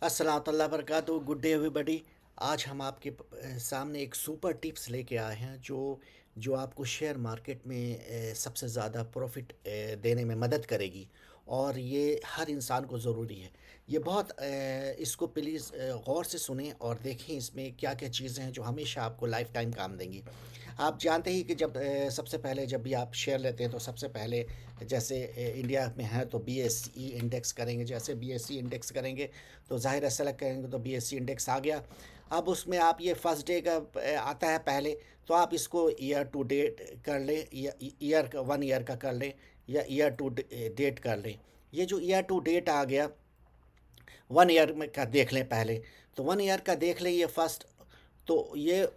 अस्सलाम वरकatuh। Good day everybody. आज हम आपके सामने एक सुपर टिप्स लेके आए हैं जो जो आपको शेयर मार्केट में सबसे ज़्यादा प्रॉफिट देने में मदद करेगी। और ये हर इंसान को ज़रूरी है। ये बहुत इसको प्लीज़ गौर से सुनें और देखें इसमें क्या क्या चीज़ें हैं जो हमेशा आपको लाइफ टाइम काम देंगी। आप जानते ही कि जब सबसे पहले जब भी आप शेयर लेते हैं तो सबसे पहले जैसे इंडिया में है तो बीएसई इंडेक्स करेंगे। जैसे बीएसई इंडेक्स करेंगे तो ज़ाहिर है सेलेक्ट करेंगे तो बीएसई इंडेक्स आ गया। अब उसमें आप ये फर्स्ट डे का आता है पहले, तो आप इसको ईयर टू डेट कर लें या ईयर का 1 ईयर का कर लें या ईयर टू डेट कर लें। ये जो ईयर टू डेट आ गया 1 ईयर में का देख लें पहले। तो 1 ईयर का देख लें ये फर्स्ट। तो ये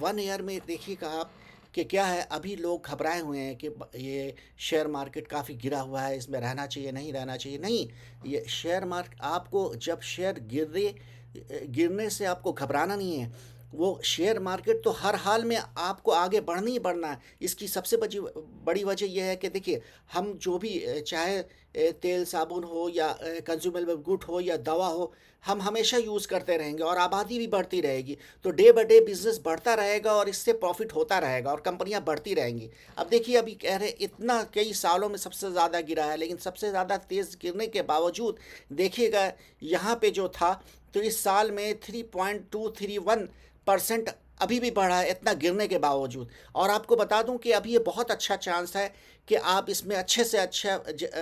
1 ईयर में देखिएगा आप कि क्या है। अभी लोग घबराए हुए हैं कि ये शेयर मार्केट काफ़ी गिरा हुआ है, इसमें रहना चाहिए नहीं रहना चाहिए। नहीं, ये शेयर मार्केट आपको जब शेयर गिरने से आपको घबराना नहीं है। वो शेयर मार्केट तो हर हाल में आपको आगे बढ़ना ही बढ़ना है। इसकी सबसे बड़ी वजह यह है कि देखिए, हम जो भी चाहे तेल साबुन हो या कंज्यूमेबल गुड हो या दवा हो, हम हमेशा यूज़ करते रहेंगे और आबादी भी बढ़ती रहेगी। तो डे बाय डे बिजनेस बढ़ता रहेगा और इससे प्रॉफिट होता रहेगा और कंपनियां बढ़ती रहेंगी। अब देखिए, अभी कह रहे इतना कई सालों में सबसे ज़्यादा गिरा है, लेकिन सबसे ज़्यादा तेज़ गिरने के बावजूद देखिएगा यहाँ पे जो था, तो इस साल में 3.231% अभी भी बढ़ा है इतना गिरने के बावजूद। और आपको बता दूं कि अभी ये बहुत अच्छा चांस है कि आप इसमें अच्छे से अच्छा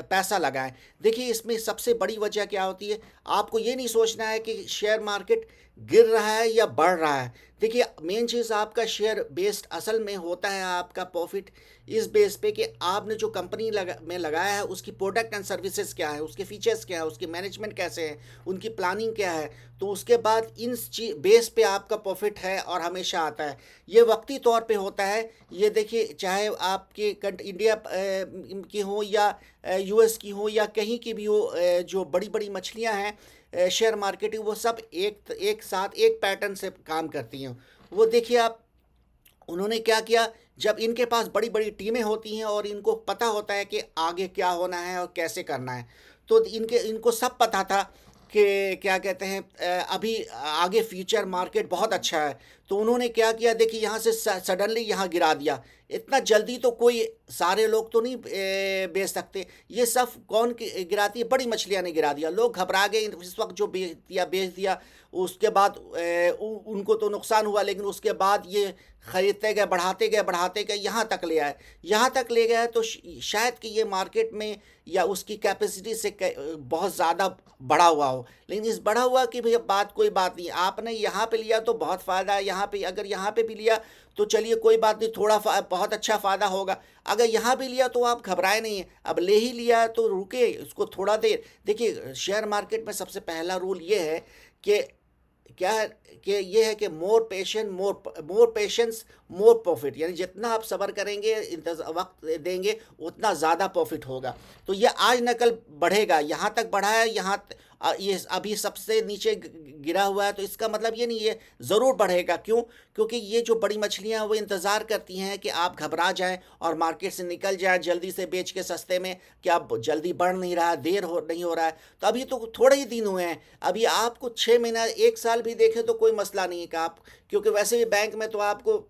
पैसा लगाएं। देखिए, इसमें सबसे बड़ी वजह क्या होती है, आपको ये नहीं सोचना है कि शेयर मार्केट गिर रहा है या बढ़ रहा है। देखिए, मेन चीज़ आपका शेयर बेस्ड असल में होता है आपका प्रॉफिट इस बेस पे कि आपने जो कंपनी में लगाया है उसकी प्रोडक्ट एंड सर्विसेज क्या है, उसके फीचर्स क्या है, उसकी मैनेजमेंट कैसे है, उनकी प्लानिंग क्या है। तो उसके बाद इन बेस पे आपका प्रॉफिट है और हमेशा आता है। ये वक्ती तौर पे होता है। ये देखिए, चाहे आपके इंडिया की हो या यूएस की हो या कहीं की भी हो, जो बड़ी बड़ी मछलियां हैं शेयर मार्केट, वो सब एक एक साथ एक पैटर्न से काम करती हैं। वो देखिए आप, उन्होंने क्या किया, जब इनके पास बड़ी बड़ी टीमें होती हैं और इनको पता होता है कि आगे क्या होना है और कैसे करना है, तो इनको सब पता था कि क्या कहते हैं अभी आगे फ्यूचर मार्केट बहुत अच्छा है। तो उन्होंने क्या किया, देखिए यहाँ से सडनली यहाँ गिरा दिया। इतना जल्दी तो कोई सारे लोग तो नहीं बेच सकते। ये सब कौन गिराती है, बड़ी मछलियाँ ने गिरा दिया। लोग घबरा गए इस वक्त, जो बेच दिया। उसके बाद उनको तो नुकसान हुआ, लेकिन उसके बाद ये खरीदते गए, बढ़ाते गए यहाँ तक ले आए। यहाँ तक ले गए तो शायद कि ये मार्केट में या उसकी कैपेसिटी से बहुत ज़्यादा बढ़ा हुआ हो। लेकिन इस बढ़ा हुआ की भी बात कोई बात नहीं, आपने यहाँ पे लिया तो बहुत फ़ायदा है। यहाँ पे अगर यहाँ पे भी लिया तो चलिए कोई बात नहीं, बहुत अच्छा फ़ायदा होगा। अगर यहाँ भी लिया तो आप घबराए नहीं है, अब ले ही लिया तो रुके उसको थोड़ा देर। देखिए, शेयर मार्केट में सबसे पहला रूल ये है कि क्या है कि ये है कि मोर पेशेंस मोर प्रॉफिट। यानी जितना आप सब्र करेंगे, वक्त देंगे, उतना ज़्यादा प्रॉफिट होगा। तो ये आज न कल बढ़ेगा। यहाँ तक बढ़ा है, ये अभी सबसे नीचे गिरा हुआ है, तो इसका मतलब ये नहीं, ये ज़रूर बढ़ेगा। क्यों? क्योंकि ये जो बड़ी मछलियाँ हैं वो इंतज़ार करती हैं कि आप घबरा जाएं और मार्केट से निकल जाएं जल्दी से बेच के सस्ते में, कि अब जल्दी बढ़ नहीं रहा है, देर हो नहीं हो रहा है। तो अभी तो थोड़े ही दिन हुए हैं। अभी आपको 6 महीना 1 साल भी देखें तो कोई मसला नहीं है कि आप, क्योंकि वैसे भी बैंक में तो आपको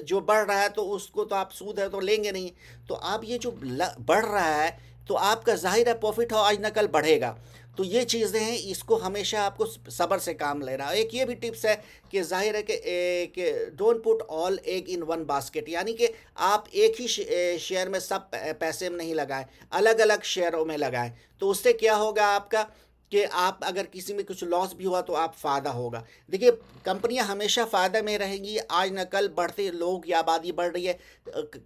जो बढ़ रहा है तो उसको तो आप सूद है तो लेंगे नहीं। तो आप ये जो बढ़ रहा है, तो आपका ज़ाहिर है प्रॉफिट हो आज न कल बढ़ेगा। तो ये चीज़ें हैं, इसको हमेशा आपको सब्र से काम लेना है। एक ये भी टिप्स है कि ज़ाहिर है कि don't put all egg in one basket. यानी कि आप एक ही शेयर में सब पैसे में नहीं लगाएं, अलग अलग शेयरों में लगाएं। तो उससे क्या होगा आपका कि आप अगर किसी में कुछ लॉस भी हुआ तो आप फ़ायदा होगा। देखिए, कंपनियां हमेशा फ़ायदे में रहेंगी। आज न कल बढ़ते लोग या आबादी बढ़ रही है।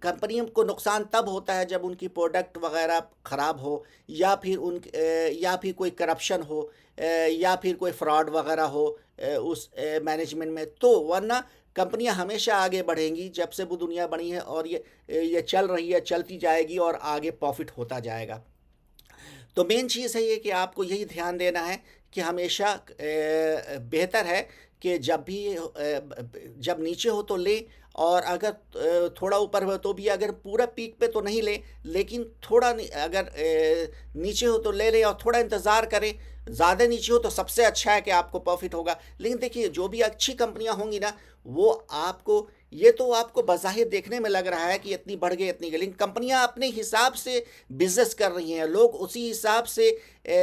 कंपनियों को नुकसान तब होता है जब उनकी प्रोडक्ट वगैरह ख़राब हो, या फिर कोई करप्शन हो, या फिर कोई फ्रॉड वगैरह हो उस मैनेजमेंट में। तो वरना कंपनियां हमेशा आगे बढ़ेंगी। जब से वो दुनिया बनी है और ये चल रही है, चलती जाएगी और आगे प्रॉफिट होता जाएगा। तो मेन चीज़ है ये कि आपको यही ध्यान देना है कि हमेशा बेहतर है कि जब नीचे हो तो लें, और अगर थोड़ा ऊपर हो तो भी अगर पूरा पीक पे तो नहीं ले, लेकिन थोड़ा अगर नीचे हो तो ले लें और थोड़ा इंतज़ार करें। ज़्यादा नीचे हो तो सबसे अच्छा है कि आपको प्रॉफिट होगा। लेकिन देखिए जो भी अच्छी कंपनियां होंगी ना, वो आपको, ये तो आपको बज़ाहिर देखने में लग रहा है कि इतनी बढ़ गई इतनी गई, लेकिन कंपनियां अपने हिसाब से बिजनेस कर रही हैं। लोग उसी हिसाब से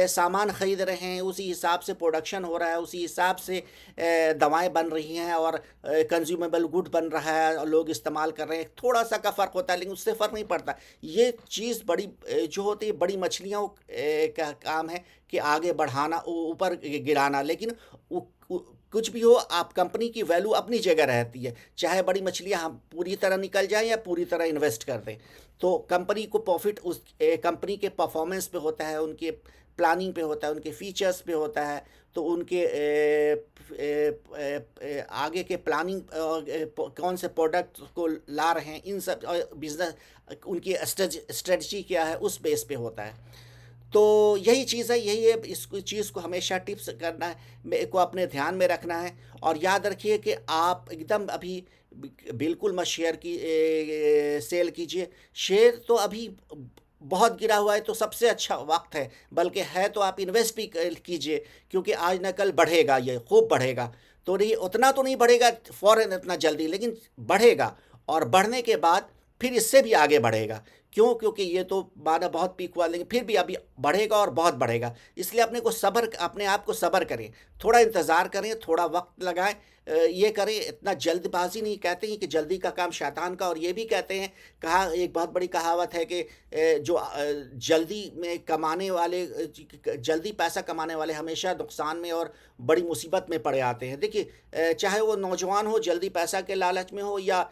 सामान खरीद रहे हैं, उसी हिसाब से प्रोडक्शन हो रहा है, उसी हिसाब से दवाएं बन रही हैं और कंज्यूमेबल गुड बन रहा है और लोग इस्तेमाल कर रहे हैं। थोड़ा सा का फ़र्क होता है लेकिन उससे फ़र्क नहीं पड़ता। ये चीज़ बड़ी जो होती है बड़ी मछलियों का काम है कि आगे बढ़ाना, ऊपर गिराना। लेकिन कुछ भी हो, आप कंपनी की वैल्यू अपनी जगह रहती है, चाहे बड़ी मछलियाँ हम पूरी तरह निकल जाएं या पूरी तरह इन्वेस्ट कर दें। तो कंपनी को प्रॉफिट उस कंपनी के परफॉर्मेंस पे होता है, उनके प्लानिंग पे होता है, उनके फीचर्स पे होता है। तो उनके आगे के प्लानिंग, कौन से प्रोडक्ट को ला रहे हैं, इन सब बिजनेस, उनकी स्ट्रेटजी क्या है, उस बेस पे होता है। तो यही चीज़ है, यही है, इस चीज़ को हमेशा टिप्स करना है, मेरे को अपने ध्यान में रखना है। और याद रखिए कि आप एकदम अभी बिल्कुल मत शेयर की सेल कीजिए। शेयर तो अभी बहुत गिरा हुआ है तो सबसे अच्छा वक्त है, बल्कि है तो आप इन्वेस्ट भी कीजिए, क्योंकि आज न कल बढ़ेगा, ये खूब बढ़ेगा। तो नहीं, उतना तो नहीं बढ़ेगा फ़ौरन इतना जल्दी, लेकिन बढ़ेगा। और बढ़ने के बाद फिर इससे भी आगे बढ़ेगा। क्यों? क्योंकि ये तो माना बहुत पीक हुआ, लेकिन फिर भी अभी बढ़ेगा और बहुत बढ़ेगा। इसलिए अपने आप को सब्र करें, थोड़ा इंतज़ार करें, थोड़ा वक्त लगाएं। ये करें, इतना जल्दबाजी नहीं। कहते हैं कि जल्दी का काम शैतान का, और ये भी कहते हैं, कहा एक बहुत बड़ी कहावत है कि जल्दी में कमाने वाले, जल्दी पैसा कमाने वाले हमेशा नुकसान में और बड़ी मुसीबत में पड़े आते हैं। देखिए चाहे वो नौजवान हो जल्दी पैसा के लालच में हो, या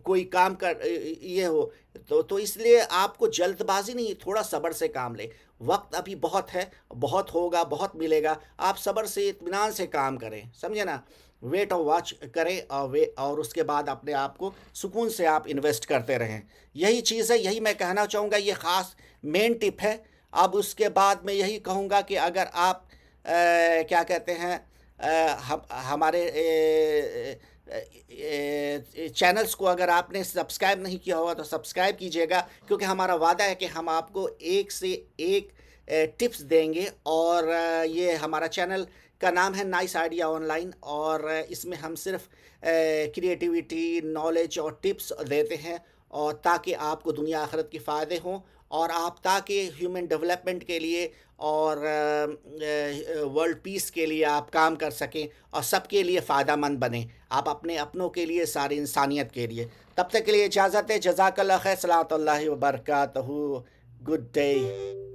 कोई काम कर ये हो, तो इसलिए आपको जल्दबाजी नहीं, थोड़ा सब्र से काम लें। वक्त अभी बहुत है, बहुत होगा, बहुत मिलेगा। आप सब्र से इत्मीनान से काम करें, समझे ना। वेट और वॉच करें, और उसके बाद अपने आप को सुकून से आप इन्वेस्ट करते रहें। यही चीज़ है, यही मैं कहना चाहूँगा, ये ख़ास मेन टिप है। अब उसके बाद मैं यही कहूँगा कि अगर आप क्या कहते हैं, हम हमारे चैनल्स को अगर आपने सब्सक्राइब नहीं किया होगा तो सब्सक्राइब कीजिएगा, क्योंकि हमारा वादा है कि हम आपको एक से एक टिप्स देंगे। और ये हमारा चैनल का नाम है नाइस आइडिया ऑनलाइन, और इसमें हम सिर्फ क्रिएटिविटी, नॉलेज और टिप्स देते हैं, और ताकि आपको दुनिया आखिरत के फ़ायदे हों, और आप ताकि ह्यूमन डेवलपमेंट के लिए और वर्ल्ड पीस के लिए आप काम कर सकें और सबके लिए फ़ायदा मंद बने, आप अपने अपनों के लिए, सारी इंसानियत के लिए। तब तक के लिए इजाज़त है। जज़ाकल्लाह खैर, सलातुल्लाहि व बरकातहू। Good day.